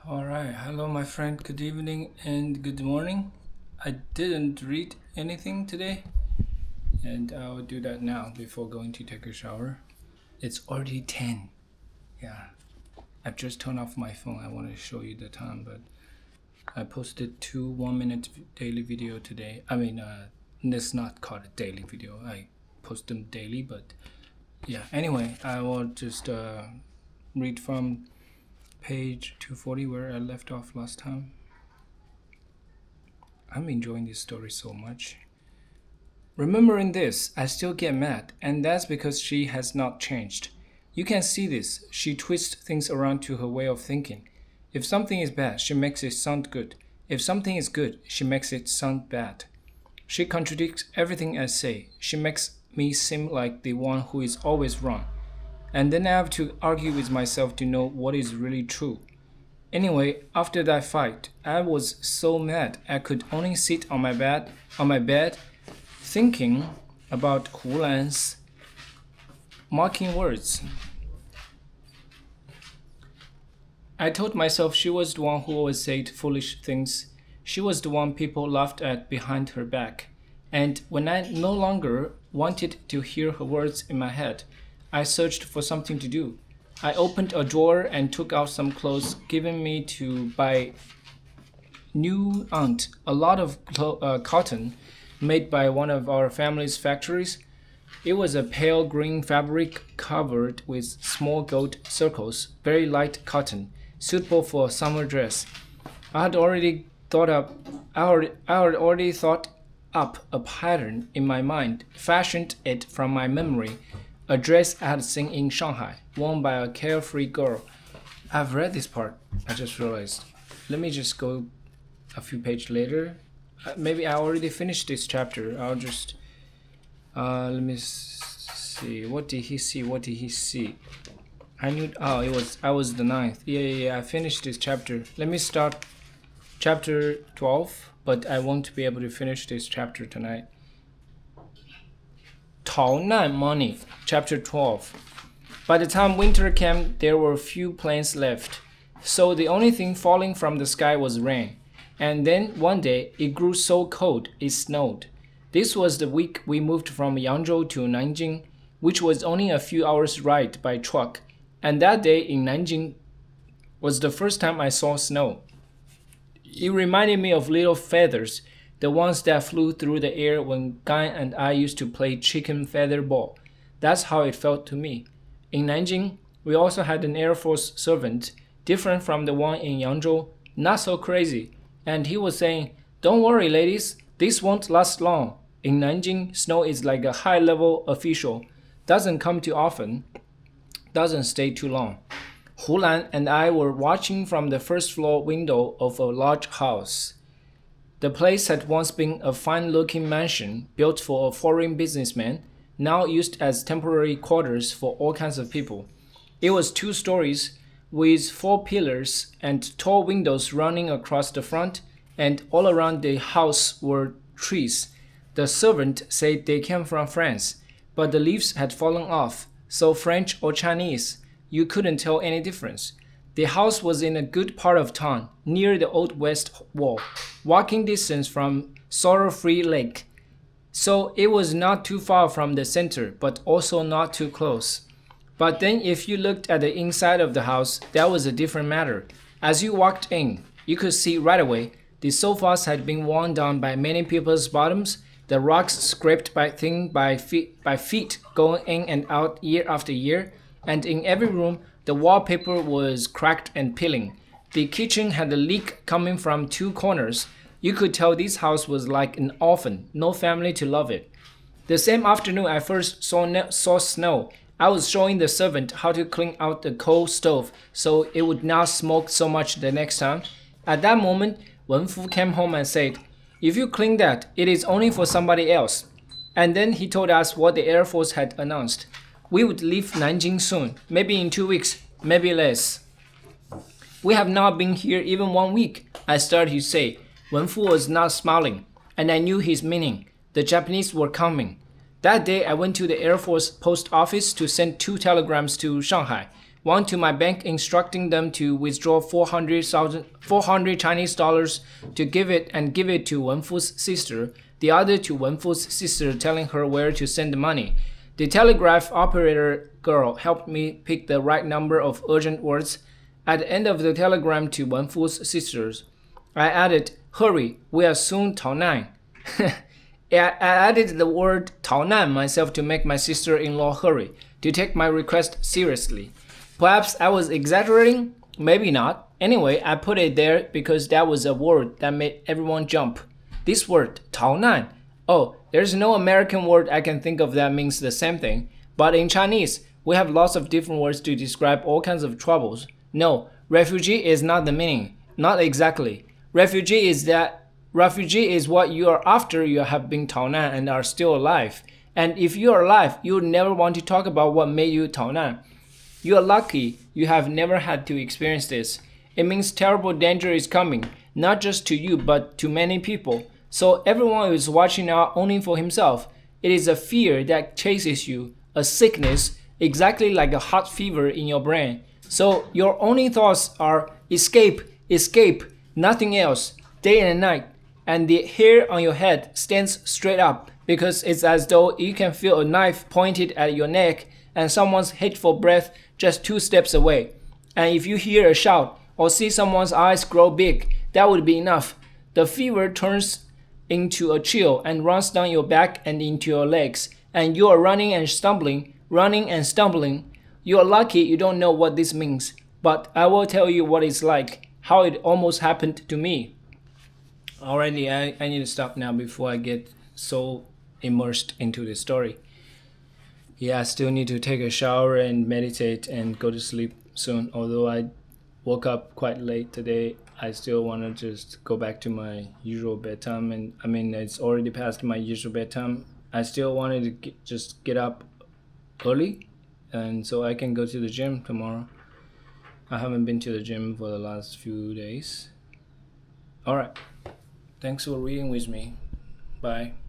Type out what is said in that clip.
All right. Hello, my friend. Good evening and good morning. I didn't read anything today, and I'll do that now before going to take a shower. It's already 10. Yeah. I've just turned off my phone. I want to show you the time, but I posted 2 1-minute daily video today. It's not called a daily video. I post them daily, but yeah. Anyway, I will just read from page 240 where I left off last time. I'm enjoying this story so much. Remembering this, I still get mad, and that's because she has not changed. You can see this. She twists things around to her way of thinking. If something is bad, she makes it sound good. If something is good, she makes it sound bad. She contradicts everything I say. She makes me seem like the one who is always wrong. And then I have to argue with myself to know what is really true. Anyway, after that fight, I was so mad I could only sit on my bed, thinking about Hu Lan's mocking words. I told myself she was the one who always said foolish things. She was the one people laughed at behind her back. And when I no longer wanted to hear her words in my head, I searched for something to do. I opened a drawer and took out some clothes given me to by new aunt, a lot of cotton made by one of our family's factories. It was a pale green fabric covered with small gold circles, very light cotton, suitable for a summer dress. I had already thought up a pattern in my mind, fashioned it from my memory, a dress I had seen in Shanghai, worn by a carefree girl. I've read this part, I just realized. Let me just go a few pages later. Maybe I already finished this chapter. I'll just let me see. What did he see? I was the ninth. Yeah. I finished this chapter. Let me start chapter 12, but I won't be able to finish this chapter tonight. 逃难 money, chapter 12. By the time winter came, there were few planes left, so the only thing falling from the sky was rain. And then one day, it grew so cold, it snowed. This was the week we moved from Yangzhou to Nanjing, which was only a few hours' ride by truck, and that day in Nanjing was the first time I saw snow. It reminded me of little feathers, the ones that flew through the air when Guy and I used to play chicken feather ball. That's how it felt to me. In Nanjing, we also had an Air Force servant, different from the one in Yangzhou, not so crazy. And he was saying, "Don't worry, ladies, this won't last long." In Nanjing, snow is like a high-level official. Doesn't come too often, doesn't stay too long. Hu Lan and I were watching from the first-floor window of a large house. The place had once been a fine-looking mansion built for a foreign businessman, now used as temporary quarters for all kinds of people. It was 2 stories, with 4 pillars and tall windows running across the front, and all around the house were trees. The servant said they came from France, but the leaves had fallen off, so French or Chinese, you couldn't tell any difference. The house was in a good part of town, near the old west wall, walking distance from Sorrow-Free Lake. So it was not too far from the center, but also not too close. But then if you looked at the inside of the house, that was a different matter. As you walked in, you could see right away the sofas had been worn down by many people's bottoms, the rocks scraped by feet going in and out year after year, and in every room the wallpaper was cracked and peeling. The kitchen had a leak coming from 2 corners. You could tell this house was like an orphan, no family to love it. The same afternoon I first saw snow, I was showing the servant how to clean out the coal stove so it would not smoke so much the next time. At that moment, Wenfu came home and said, "If you clean that, it is only for somebody else." And then he told us what the Air Force had announced. We would leave Nanjing soon, maybe in 2 weeks, maybe less. "We have not been here even 1 week," I started to say. Wenfu was not smiling, and I knew his meaning. The Japanese were coming. That day I went to the Air Force post office to send 2 telegrams to Shanghai. one to my bank instructing them to withdraw 400 Chinese dollars to give it to Wenfu's sister, the other to Wenfu's sister telling her where to send the money. The telegraph operator girl helped me pick the right number of urgent words. At the end of the telegram to Wenfu's sisters, I added, "Hurry, we are soon Taonan." I added the word Taonan myself to make my sister-in-law hurry, to take my request seriously. Perhaps I was exaggerating, maybe not. Anyway, I put it there because that was a word that made everyone jump. This word, Taonan. Oh, there's no American word I can think of that means the same thing. But in Chinese, we have lots of different words to describe all kinds of troubles. No, refugee is not the meaning. Not exactly. Refugee is what you are after you have been Taonan and are still alive. And if you are alive, you would never want to talk about what made you Taonan. You are lucky you have never had to experience this. It means terrible danger is coming, not just to you, but to many people. So everyone is watching out only for himself. It is a fear that chases you, a sickness, exactly like a hot fever in your brain. So your only thoughts are escape, escape, nothing else, day and night. And the hair on your head stands straight up because it's as though you can feel a knife pointed at your neck and someone's hateful breath just 2 steps away. And if you hear a shout or see someone's eyes grow big, that would be enough. The fever turns into a chill and runs down your back and into your legs, and you are running and stumbling, running and stumbling. You are lucky you don't know what this means, but I will tell you what it's like, how it almost happened to me. Alrighty, I need to stop now before I get so immersed into the story. Yeah, I still need to take a shower and meditate and go to sleep soon. Although I woke up quite late today, I still want to just go back to my usual bedtime. And I mean, it's already past my usual bedtime. I still wanted to just get up early, and so I can go to the gym tomorrow. I haven't been to the gym for the last few days. Alright, thanks for reading with me. Bye.